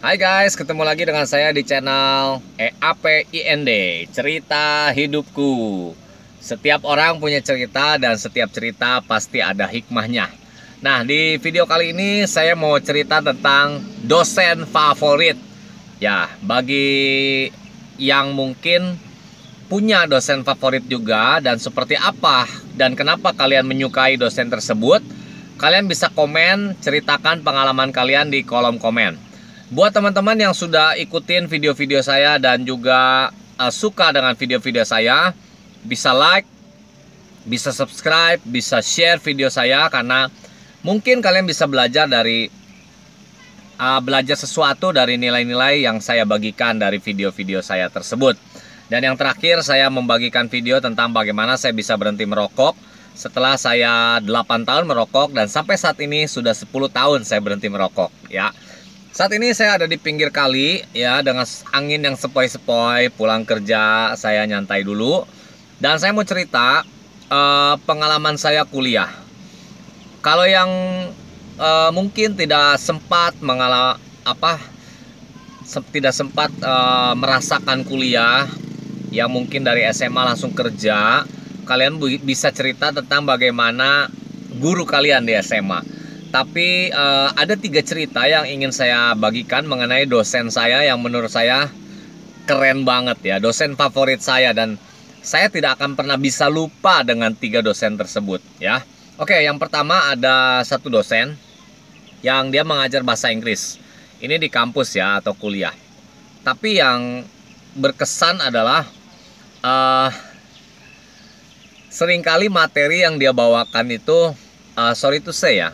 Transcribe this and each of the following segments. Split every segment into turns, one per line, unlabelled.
Hai guys, ketemu lagi dengan saya di channel EAPIND, Cerita Hidupku. Setiap orang punya cerita dan setiap cerita pasti ada hikmahnya. Nah, di video kali ini saya mau cerita tentang dosen favorit. Ya, bagi yang mungkin punya dosen favorit juga dan seperti apa dan kenapa kalian menyukai dosen tersebut, kalian bisa komen, ceritakan pengalaman kalian di kolom komen. Buat teman-teman yang sudah ikutin video-video saya dan juga suka dengan video-video saya, bisa like, bisa subscribe, bisa share video saya, karena mungkin kalian bisa belajar sesuatu dari nilai-nilai yang saya bagikan dari video-video saya tersebut. Dan yang terakhir, saya membagikan video tentang bagaimana saya bisa berhenti merokok setelah saya 8 tahun merokok, dan sampai saat ini sudah 10 tahun saya berhenti merokok ya. Saat ini saya ada di pinggir kali ya, dengan angin yang sepoi-sepoi, pulang kerja saya nyantai dulu. Dan saya mau cerita pengalaman saya kuliah. Kalau yang mungkin tidak sempat merasakan kuliah, yang mungkin dari SMA langsung kerja, kalian bisa cerita tentang bagaimana guru kalian di SMA. Tapi ada 3 cerita yang ingin saya bagikan mengenai dosen saya yang menurut saya keren banget ya, dosen favorit saya, dan saya tidak akan pernah bisa lupa dengan 3 dosen tersebut ya. Oke, yang pertama ada satu dosen yang dia mengajar bahasa Inggris. Ini di kampus ya, atau kuliah. Tapi yang berkesan adalah seringkali materi yang dia bawakan itu sorry to say ya,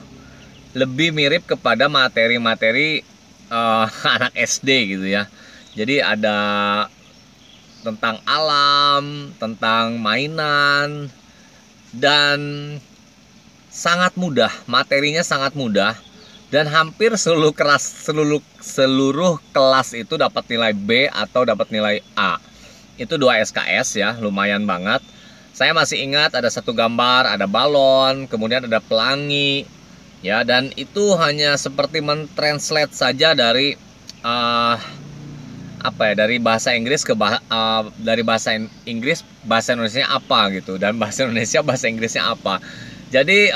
lebih mirip kepada materi-materi anak SD gitu ya. Jadi ada tentang alam, tentang mainan, dan sangat mudah, materinya sangat mudah, dan hampir seluruh kelas itu dapat nilai B atau dapat nilai A. Itu 2 SKS ya, lumayan banget. Saya masih ingat ada satu gambar, ada balon, kemudian ada pelangi ya, dan itu hanya seperti mentranslate saja dari dari bahasa Inggris ke dari bahasa Inggris bahasa Indonesia apa gitu, dan bahasa Indonesia bahasa Inggrisnya apa. Jadi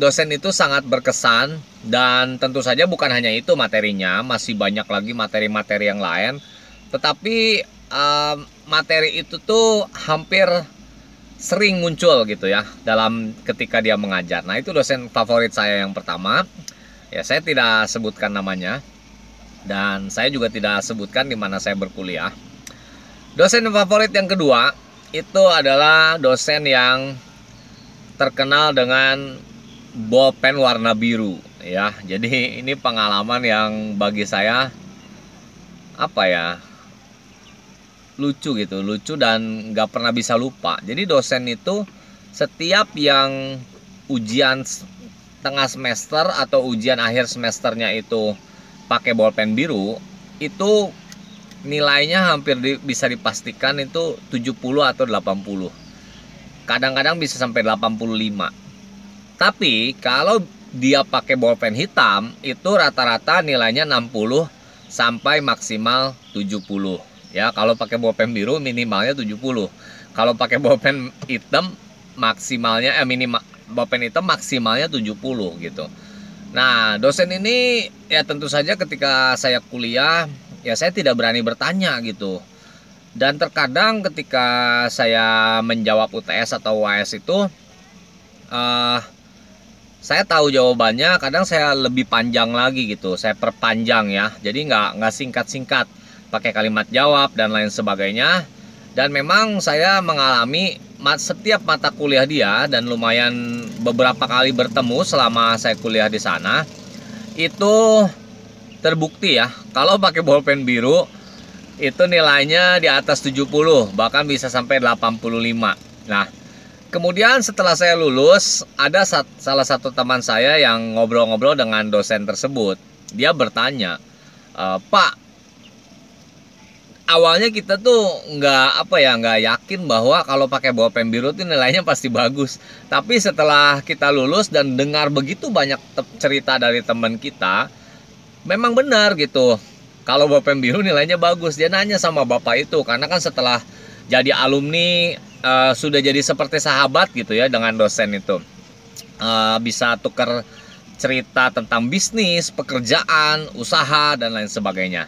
dosen itu sangat berkesan, dan tentu saja bukan hanya itu materinya, masih banyak lagi materi-materi yang lain. Tetapi materi itu tuh hampir sering muncul gitu ya dalam ketika dia mengajar. Nah, itu dosen favorit saya yang pertama. Ya, saya tidak sebutkan namanya, dan saya juga tidak sebutkan di mana saya berkuliah. Dosen favorit yang kedua itu adalah dosen yang terkenal dengan bolpen warna biru ya. Jadi ini pengalaman yang bagi saya lucu gitu, lucu dan nggak pernah bisa lupa. Jadi dosen itu setiap yang ujian tengah semester atau ujian akhir semesternya itu pakai bolpen biru, itu nilainya hampir bisa dipastikan itu 70 atau 80. Kadang-kadang bisa sampai 85. Tapi kalau dia pakai bolpen hitam, itu rata-rata nilainya 60 sampai maksimal 70. Ya, kalau pakai bolpen biru minimalnya 70. Kalau pakai bolpen hitam maksimalnya bolpen hitam maksimalnya 70 gitu. Nah, dosen ini ya tentu saja ketika saya kuliah ya saya tidak berani bertanya gitu. Dan terkadang ketika saya menjawab UTS atau UAS itu saya tahu jawabannya, kadang saya lebih panjang lagi gitu. Saya perpanjang ya. Jadi nggak singkat-singkat, pakai kalimat jawab dan lain sebagainya. Dan memang saya mengalami setiap mata kuliah dia, dan lumayan beberapa kali bertemu selama saya kuliah di sana, itu terbukti ya, kalau pakai bolpen biru itu nilainya di atas 70, bahkan bisa sampai 85. Nah, kemudian setelah saya lulus, ada salah satu teman saya yang ngobrol-ngobrol dengan dosen tersebut. Dia bertanya, "Pak, awalnya kita tuh nggak yakin bahwa kalau pakai bolpen biru tuh nilainya pasti bagus. Tapi setelah kita lulus dan dengar begitu banyak cerita dari teman kita, memang benar gitu. kalau bolpen biru nilainya bagus. Dia nanya sama bapak itu, karena kan setelah jadi alumni sudah jadi seperti sahabat gitu ya dengan dosen itu. Bisa tukar cerita tentang bisnis, pekerjaan, usaha, dan lain sebagainya.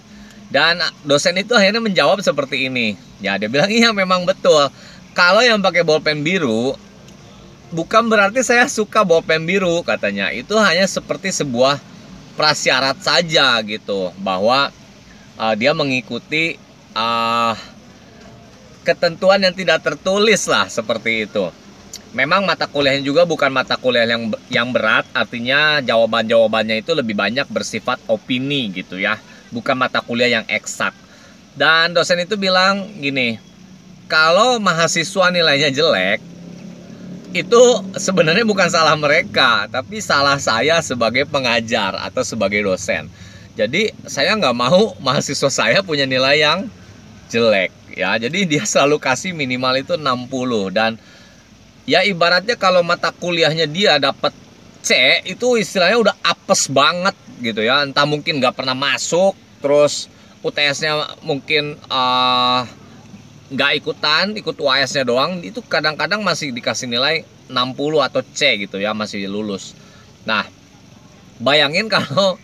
Dan dosen itu akhirnya menjawab seperti ini. Ya, dia bilang, iya memang betul. Kalau yang pakai bolpen biru, bukan berarti saya suka bolpen biru, katanya. Itu hanya seperti sebuah prasyarat saja gitu, bahwa dia mengikuti ketentuan yang tidak tertulis lah, seperti itu. Memang mata kuliahnya juga bukan mata kuliah yang berat, artinya jawaban-jawabannya itu lebih banyak bersifat opini gitu ya, bukan mata kuliah yang eksak. Dan dosen itu bilang gini, kalau mahasiswa nilainya jelek, itu sebenarnya bukan salah mereka, tapi salah saya sebagai pengajar atau sebagai dosen. Jadi saya nggak mau mahasiswa saya punya nilai yang jelek ya. Jadi dia selalu kasih minimal itu 60. Dan ya ibaratnya kalau mata kuliahnya dia dapat C, itu istilahnya udah apes banget gitu ya. Entah mungkin nggak pernah masuk, terus UTS-nya mungkin nggak ikutan, ikut UAS-nya doang, itu kadang-kadang masih dikasih nilai 60 atau C gitu ya, masih lulus. Nah, bayangin kalau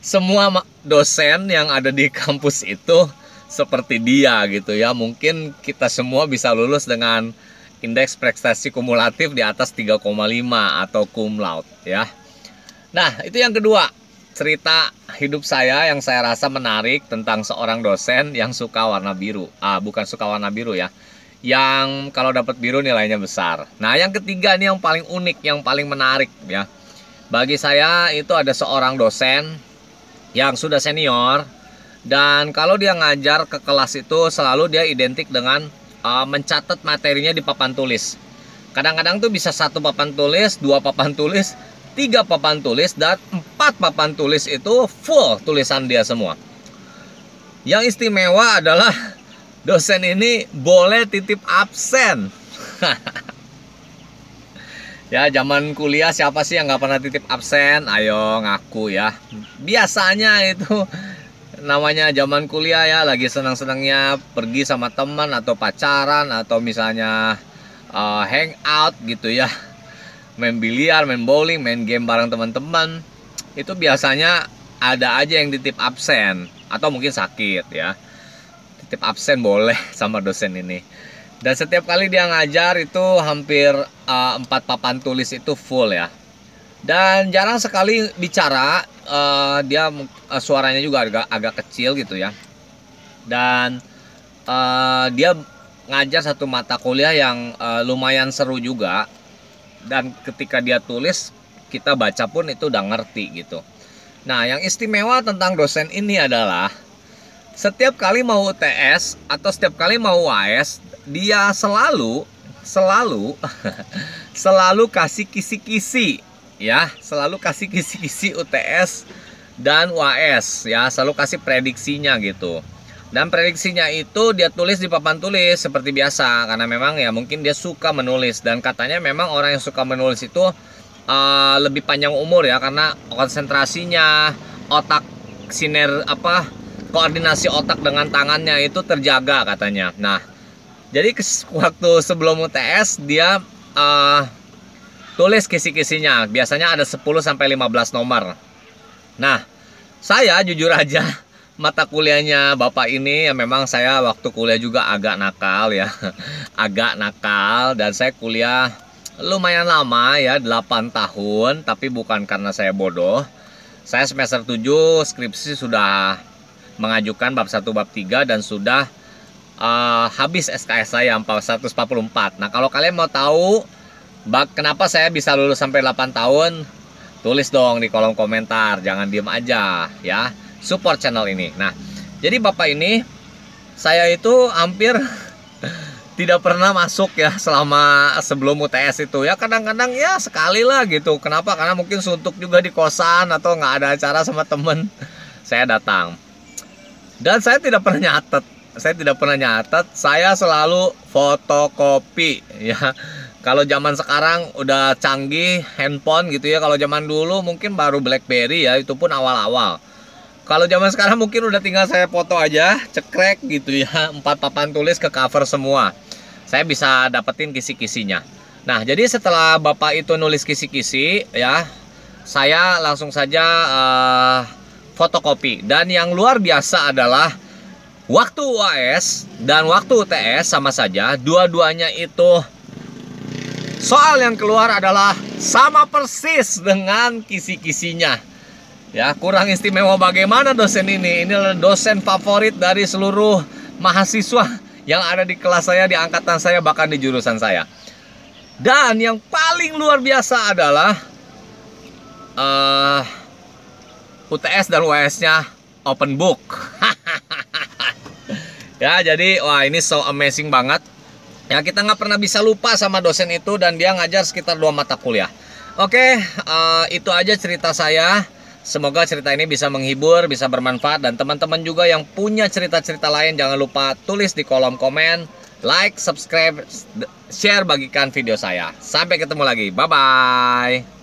semua dosen yang ada di kampus itu seperti dia gitu ya, mungkin kita semua bisa lulus dengan indeks prestasi kumulatif di atas 3,5 atau cum laude ya. Nah, itu yang kedua, cerita hidup saya yang saya rasa menarik tentang seorang dosen yang suka warna biru. Bukan suka warna biru ya, yang kalau dapat biru nilainya besar. Nah, yang ketiga ini yang paling unik, yang paling menarik ya. Bagi saya itu ada seorang dosen yang sudah senior, dan kalau dia ngajar ke kelas itu selalu dia identik dengan mencatat materinya di papan tulis. Kadang-kadang tuh bisa 1 papan tulis, 2 papan tulis, 3 papan tulis, dan 4 papan tulis itu full tulisan dia semua. Yang istimewa adalah dosen ini boleh titip absen. Ya, zaman kuliah siapa sih yang nggak pernah titip absen? Ayo ngaku ya. Biasanya itu namanya zaman kuliah ya, lagi senang-senangnya pergi sama teman atau pacaran, atau misalnya hangout gitu ya, main biliar, main bowling, main game bareng teman-teman. Itu biasanya ada aja yang titip absen, atau mungkin sakit ya. Titip absen boleh sama dosen ini. Dan setiap kali dia ngajar itu hampir 4 papan tulis itu full ya. Dan jarang sekali bicara, dia suaranya juga agak kecil gitu ya. Dan dia ngajar satu mata kuliah yang lumayan seru juga. Dan ketika dia tulis, kita baca pun itu udah ngerti gitu. Nah, yang istimewa tentang dosen ini adalah setiap kali mau UTS atau setiap kali mau UAS, dia selalu kasih kisi-kisi ya, selalu kasih kisi-kisi UTS dan UAS ya, selalu kasih prediksinya gitu. Dan prediksinya itu dia tulis di papan tulis seperti biasa, karena memang ya mungkin dia suka menulis, dan katanya memang orang yang suka menulis itu lebih panjang umur ya, karena konsentrasinya, otak koordinasi otak dengan tangannya itu terjaga katanya. Nah, jadi waktu sebelum UTS dia tulis kisi-kisinya. Biasanya ada 10-15 nomor. Nah, saya jujur aja mata kuliahnya Bapak ini ya, memang saya waktu kuliah juga agak nakal ya. Agak nakal, dan saya kuliah lumayan lama ya, 8 tahun, tapi bukan karena saya bodoh. Saya semester 7 skripsi sudah mengajukan bab 1 bab 3 dan sudah habis SKS saya 144. Nah, kalau kalian mau tahu kenapa saya bisa lulus sampai 8 tahun, tulis dong di kolom komentar, jangan diem aja ya, support channel ini. Nah, jadi Bapak ini, saya itu hampir tidak pernah masuk ya selama sebelum UTS itu ya, kadang-kadang ya sekali lah gitu. Kenapa? Karena mungkin suntuk juga di kosan atau nggak ada acara sama temen, saya datang. Dan saya tidak pernah nyatet, saya selalu fotokopi ya. Kalau zaman sekarang udah canggih handphone gitu ya, kalau zaman dulu mungkin baru BlackBerry ya, itu pun awal-awal. Kalau zaman sekarang mungkin udah tinggal saya foto aja, cekrek gitu ya, 4 papan tulis ke cover semua. Saya bisa dapetin kisi-kisinya. Nah, jadi setelah Bapak itu nulis kisi-kisi ya, saya langsung saja fotokopi. Dan yang luar biasa adalah waktu UAS dan waktu UTS sama saja, dua-duanya itu soal yang keluar adalah sama persis dengan kisi-kisinya. Ya, kurang istimewa bagaimana dosen ini? Ini adalah dosen favorit dari seluruh mahasiswa yang ada di kelas saya, di angkatan saya, bahkan di jurusan saya. Dan yang paling luar biasa adalah UTS dan UAS-nya open book. Ya, jadi wah ini so amazing banget. Ya, kita nggak pernah bisa lupa sama dosen itu, dan dia ngajar sekitar 2 mata kuliah. Oke, itu aja cerita saya. Semoga cerita ini bisa menghibur, bisa bermanfaat, dan teman-teman juga yang punya cerita-cerita lain jangan lupa tulis di kolom komen, like, subscribe, share, bagikan video saya. Sampai ketemu lagi, bye-bye.